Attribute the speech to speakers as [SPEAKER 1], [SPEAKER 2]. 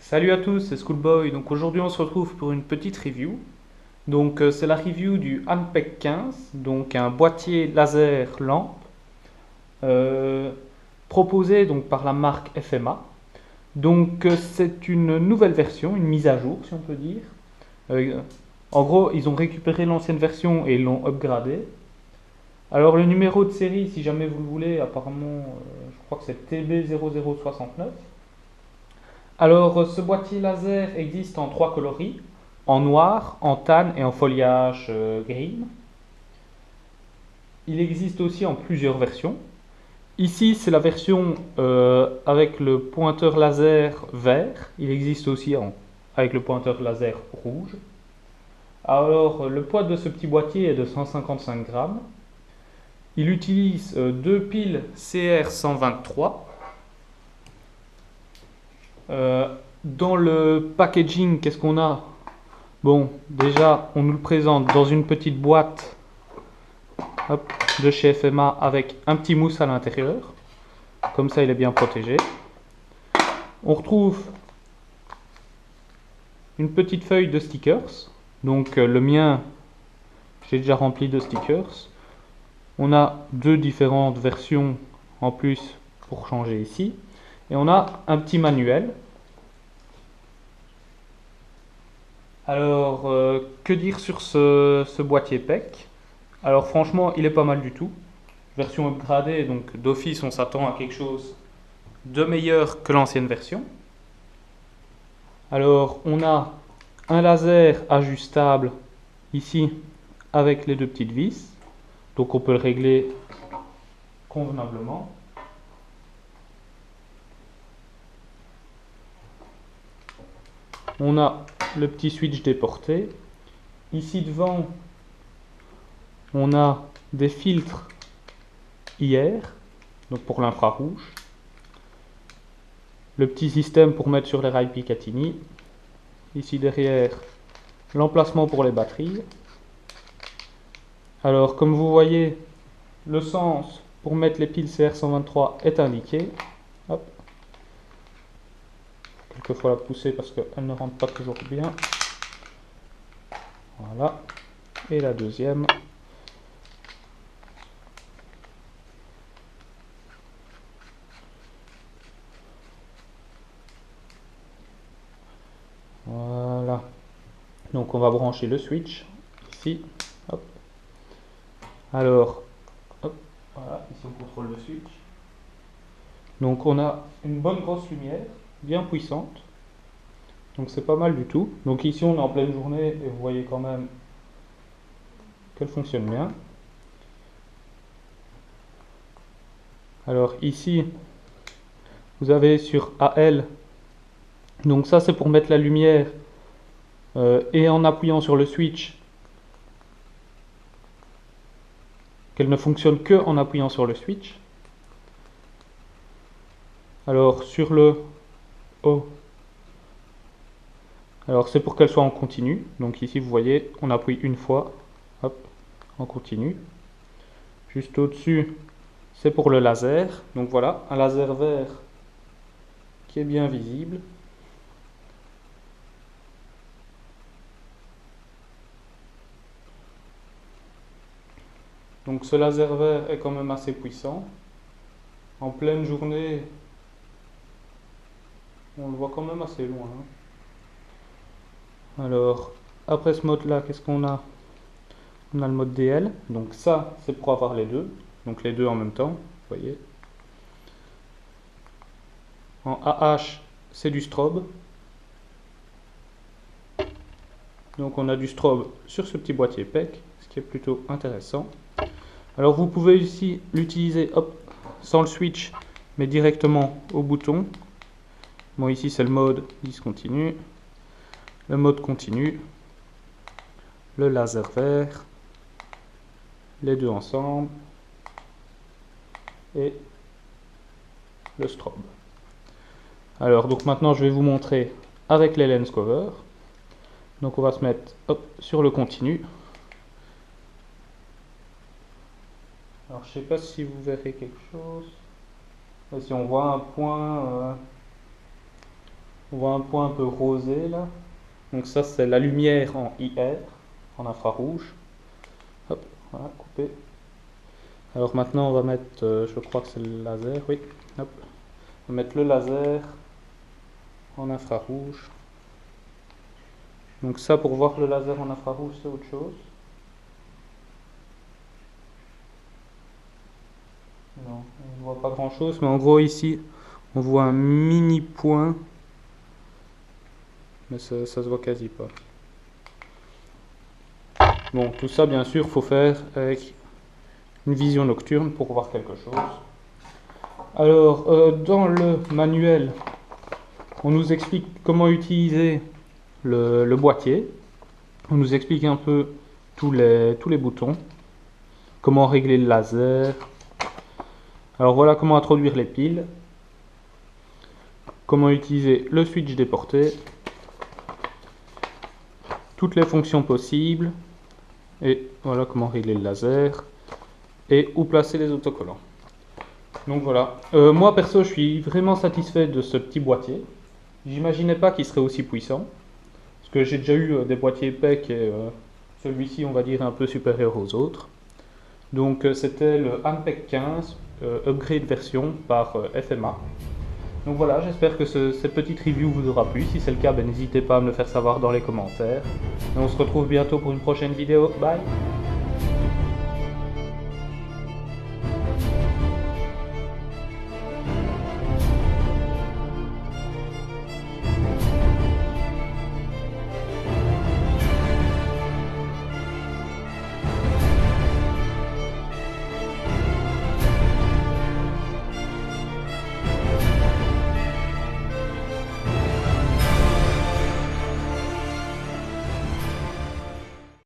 [SPEAKER 1] Salut à tous, c'est Schoolboy. Donc aujourd'hui on se retrouve pour une petite review. C'est la review du Hanpec 15, donc un boîtier laser lampe euh, proposé donc par la marque FMA. C'est une nouvelle version, une mise à jour si on peut dire. Euh, En gros, ils ont récupéré l'ancienne version et l'ont upgradé. Alors le numéro de série, si jamais vous le voulez, apparemment, je crois que c'est TB0069. Ce boîtier laser existe en trois coloris, en noir, en tan et en foliage green. Il existe aussi en plusieurs versions. Ici, c'est la version avec le pointeur laser vert. Il existe aussi avec le pointeur laser rouge. Le poids de ce petit boîtier est de 155 grammes. Il utilise deux piles CR123. Euh, dans le packaging, qu'est-ce qu'on a? Bon, déjà, on nous le présente dans une petite boîte, hop, de chez FMA avec un petit mousse à l'intérieur. Comme ça, il est bien protégé. On retrouve une petite feuille de stickers. Le mien, j'ai déjà rempli de stickers. On a deux différentes versions en plus pour changer ici. Et on a un petit manuel. Que dire sur ce boîtier PEC? Alors franchement, il est pas mal du tout. Version upgradée, donc d'office, on s'attend à quelque chose de meilleur que l'ancienne version. On a un laser ajustable ici avec les deux petites vis. Donc, on peut le régler convenablement. On a le petit switch déporté. Ici devant, on a des filtres IR, donc pour l'infrarouge. Le petit système pour mettre sur les rails Picatinny. Ici derrière, l'emplacement pour les batteries. Comme vous voyez, le sens pour mettre les piles CR123 est indiqué. Hop. Quelquefois la pousser parce qu'elle ne rentre pas toujours bien. Voilà. Et la deuxième. Voilà. Donc on va brancher le switch ici. Hop. Alors, hop. Voilà, ici on contrôle le switch. Donc on a une bonne grosse lumière, bien puissante. Donc c'est pas mal du tout. Donc ici on est en pleine journée et vous voyez quand même qu'elle fonctionne bien. Alors ici, vous avez sur AL, donc ça c'est pour mettre la lumière et en appuyant sur le switch, qu'elle ne fonctionne que en appuyant sur le switch. Alors sur le O, c'est pour qu'elle soit en continu. Donc ici vous voyez, on appuie une fois, hop, en continu. Juste au-dessus, c'est pour le laser. Donc voilà, un laser vert qui est bien visible. Donc ce laser vert est quand même assez puissant. En pleine journée, on le voit quand même assez loin. Après ce mode là, qu'est-ce qu'on a? On a le mode DL. Donc ça, c'est pour avoir les deux. Donc les deux en même temps, vous voyez. En AH, c'est du strobe. Donc on a du strobe sur ce petit boîtier PEC, ce qui est plutôt intéressant. Alors vous pouvez ici l'utiliser sans le switch, mais directement au bouton. Bon, ici c'est le mode discontinu, le mode continu, le laser vert, les deux ensemble et le strobe. Donc maintenant je vais vous montrer avec les lens cover. Donc on va se mettre sur le continu. Alors je sais pas si vous verrez quelque chose. Si on voit un point On voit un point un peu rosé là. Donc ça c'est la lumière en IR, en infrarouge. Hop, voilà, coupé. Alors maintenant on va mettre, je crois que c'est le laser, oui. Hop. On va mettre le laser en infrarouge. Donc ça, pour voir le laser en infrarouge, c'est autre chose. Non, on ne voit pas grand chose, mais en gros ici, on voit un mini point, mais ça se voit quasi pas. Bon, tout ça, bien sûr, faut faire avec une vision nocturne pour voir quelque chose. Alors, dans le manuel, on nous explique comment utiliser le boîtier. On nous explique un peu tous les boutons, comment régler le laser. Alors voilà comment introduire les piles, comment utiliser le switch déporté, toutes les fonctions possibles, et voilà comment régler le laser, et où placer les autocollants. Donc voilà, moi perso je suis vraiment satisfait de ce petit boîtier. J'imaginais pas qu'il serait aussi puissant, parce que j'ai déjà eu des boîtiers PEC et celui-ci on va dire un peu supérieur aux autres. Donc c'était le Hanpec 15 upgrade version par FMA. Donc voilà, j'espère que cette petite review vous aura plu. Si c'est le cas, n'hésitez pas à me le faire savoir dans les commentaires. Et on se retrouve bientôt pour une prochaine vidéo. Bye!